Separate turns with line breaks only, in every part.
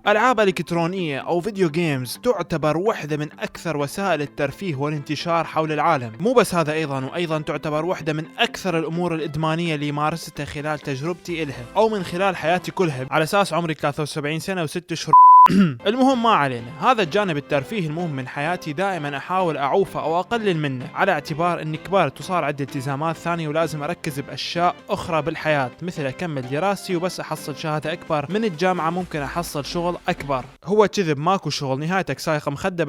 ألعاب إلكترونية أو فيديو جيمز تعتبر واحدة من أكثر وسائل الترفيه والانتشار حول العالم. مو بس هذا، وأيضا تعتبر واحدة من أكثر الأمور الإدمانية اللي مارستها خلال تجربتي إلها أو من خلال حياتي كلها، على أساس عمري 73 سنة و6 أشهر. المهم ما علينا، هذا الجانب الترفيه المهم من حياتي دائما احاول اعوفه او اقلل منه، على اعتبار اني كبرت وصار عندي التزامات ثانية ولازم اركز باشياء اخرى بالحياة، مثل اكمل دراستي وبس احصل شهادة اكبر من الجامعة ممكن احصل شغل اكبر. هو كذب، ماكو شغل، نهايتك سايقة مخدة.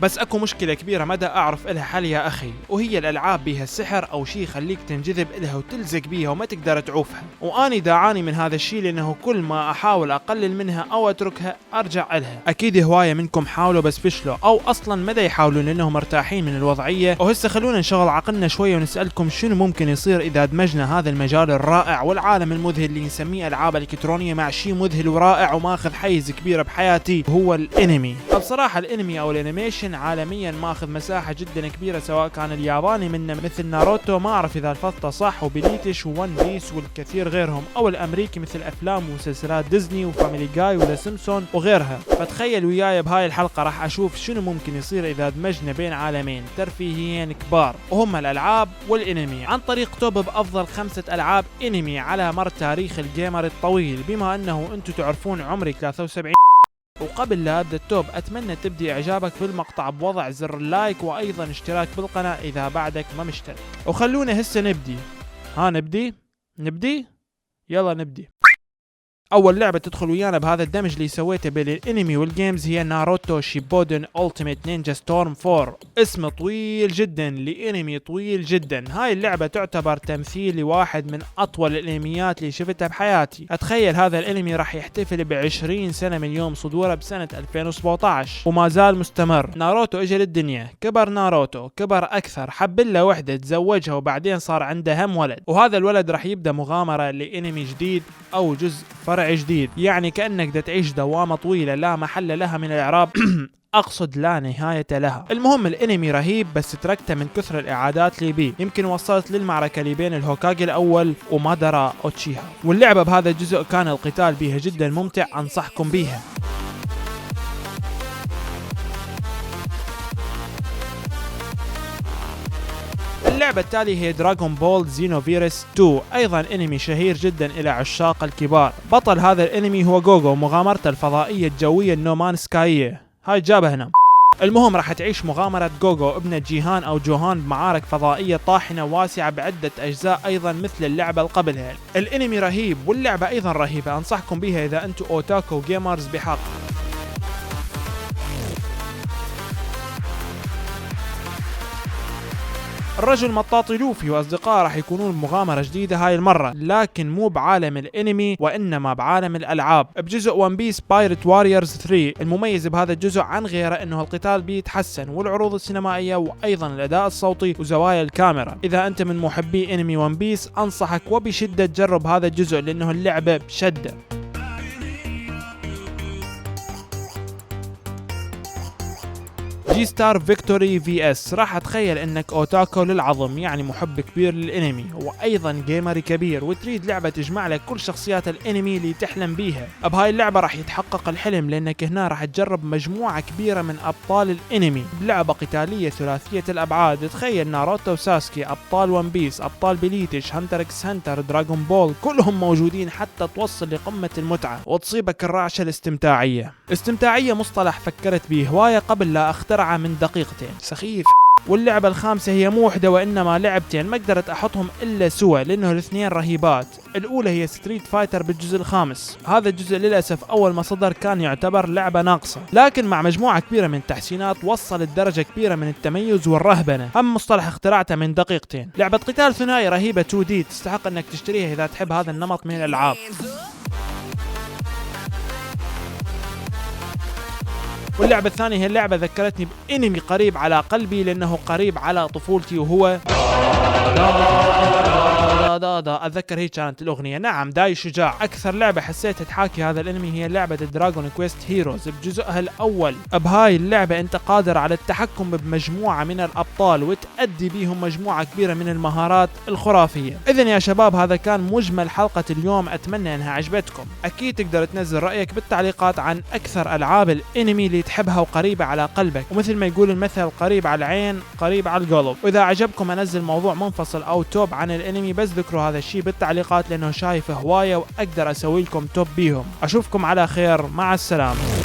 بس اكو مشكلة كبيرة مدى اعرف الها حل يا اخي، وهي الالعاب بيها السحر او شي يخليك تنجذب الها وتلزق بيها وما تقدر تعوفها. واني داعاني من هذا الشي لانه كل ما احاول اقلل منها او اتركها ارجع الها. اكيد هواية منكم حاولوا بس فشلوا، او اصلا مدى يحاولون لانهم مرتاحين من الوضعية. وهسه خلونا نشغل عقلنا شوية ونسألكم شنو ممكن يصير اذا دمجنا هذا المجال الرائع والعالم المذهل اللي نسميه العاب الكترونية مع شي مذهل ورائع وماخذ حيز كبير بحياتي، هو الانمي. بصراحة الانمي او الانيميشن عالميا ماخذ مساحة جدا كبيرة، سواء كان الياباني منه مثل ناروتو، ما اعرف اذا الفضة صح، وبليتش وون بيس والكثير غيرهم، او الامريكي مثل افلام ومسلسلات ديزني وفاميلي جاي ولا سيمسون وغيرها. فتخيل وياي بهاي الحلقة راح اشوف شنو ممكن يصير اذا دمجنا بين عالمين ترفيهيين كبار وهم الالعاب والانمي، عن طريق توب بافضل 5 العاب انمي على مر تاريخ الجيمر الطويل. بما انه انتم تعرفون عمري 73، وقبل لا ابدا التوب اتمنى تبدي اعجابك في المقطع بوضع زر اللايك، وايضا اشتراك بالقناة اذا بعدك ما مشترك. وخلونا هسه نبدي. نبدي يلا نبدي. اول لعبة تدخل ويانا بهذا الدمج اللي سويته بين الانمي والجيمز هي ناروتو شيبودن التيميت نينجا ستورم 4. اسم طويل جدا لانمي طويل جدا. هاي اللعبة تعتبر تمثيل لواحد من اطول الانميات اللي شفتها بحياتي. اتخيل هذا الانمي راح يحتفل ب20 سنة من يوم صدوره بسنة 2017 وما زال مستمر. ناروتو اجى للدنيا، كبر ناروتو، كبر اكثر، حب له وحدة، تزوجها، وبعدين صار عنده هم ولد، وهذا الولد راح يبدا مغامرة لانمي جديد او جزء فرع جديد. يعني كأنك دا تعيش دوامة طويلة لا محل لها من الإعراب أقصد لا نهاية لها. المهم الانمي رهيب، بس تركته من كثر الإعادات اللي بيه. يمكن وصلت للمعركة اللي بين الهوكاغي الأول ومادارا أوتشيها، واللعبة بهذا الجزء كان القتال بيها جدا ممتع، أنصحكم بيها. اللعبة التالية هي دراغون بول زينوفيروس 2، ايضا انمي شهير جدا الى عشاق الكبار. بطل هذا الانمي هو جوجو، مغامرته الفضائية الجوية النومان سكايية، هاي جابها هنا. المهم راح تعيش مغامرة جوجو ابنة جيهان او جوهان بمعارك فضائية طاحنة واسعة بعدة اجزاء ايضا مثل اللعبة اللي قبلها. الانمي رهيب واللعبة ايضا رهيبة، انصحكم بيها اذا انتم اوتاكو جيمرز بحق. الرجل مطاطي لوفي واصدقائه راح يكونون بمغامرة جديدة هاي المرة، لكن مو بعالم الانمي وانما بعالم الالعاب، بجزء ون بيس بايرت واريورز 3. المميز بهذا الجزء عن غيره انه القتال بيتحسن، والعروض السينمائية، وايضا الاداء الصوتي وزوايا الكاميرا. اذا انت من محبي انمي ون بيس انصحك وبشدة تجرب هذا الجزء لانه اللعبة بشدة. جي ستار فيكتوري في اس. راح اتخيل انك اوتاكو للعظم، يعني محب كبير للانمي وايضا جيمر كبير، وتريد لعبة تجمع لك كل شخصيات الانمي اللي تحلم بيها. بهاي اللعبة راح يتحقق الحلم، لانك هنا راح تجرب مجموعة كبيرة من ابطال الانمي بلعبة قتالية ثلاثية الابعاد. تخيل ناروتو وساسكي، ابطال ون بيس، ابطال بليتش، هانتر اكس هانتر، دراغون بول، كلهم موجودين حتى توصل لقمة المتعة وتصيبك الرعشة الاستمتاعية. استمتاعية مصطلح فكرت به هواية قبل لا اخترع من دقيقتين، سخيف. واللعبة الخامسة هي مو وحدة وإنما لعبتين، ما قدرت أحطهم إلا سوا لأنه الاثنين رهيبات. الأولى هي ستريت فايتر بالجزء الخامس. هذا الجزء للأسف أول ما صدر كان يعتبر لعبة ناقصة، لكن مع مجموعة كبيرة من التحسينات وصل درجة كبيرة من التميز والرهبنة. هم مصطلح اخترعته من دقيقتين. لعبة قتال ثنائي رهيبة 2D، تستحق أنك تشتريها إذا تحب هذا النمط من الألعاب. واللعبة الثانية هي اللعبة ذكرتني بانمي قريب على قلبي لانه قريب على طفولتي، وهو دا اتذكر هي كانت الاغنيه. نعم داي شجاع. اكثر لعبه حسيت تحاكي هذا الانمي هي لعبه دراغون كويست هيروز بجزءها الاول. بهاي اللعبه انت قادر على التحكم بمجموعه من الابطال وتأدي بيهم مجموعه كبيره من المهارات الخرافيه. اذا يا شباب هذا كان مجمل حلقه اليوم، اتمنى انها عجبتكم. اكيد تقدر تنزل رايك بالتعليقات عن اكثر العاب الانمي اللي تحبها وقريبه على قلبك، ومثل ما يقول المثل قريب على العين قريب على القلب. واذا عجبكم انزل موضوع منفصل او توب عن الانمي بس ذكروا هذا الشيء بالتعليقات، لانه شايف هوايه واقدر اسوي لكم توب بيهم. اشوفكم على خير، مع السلامه.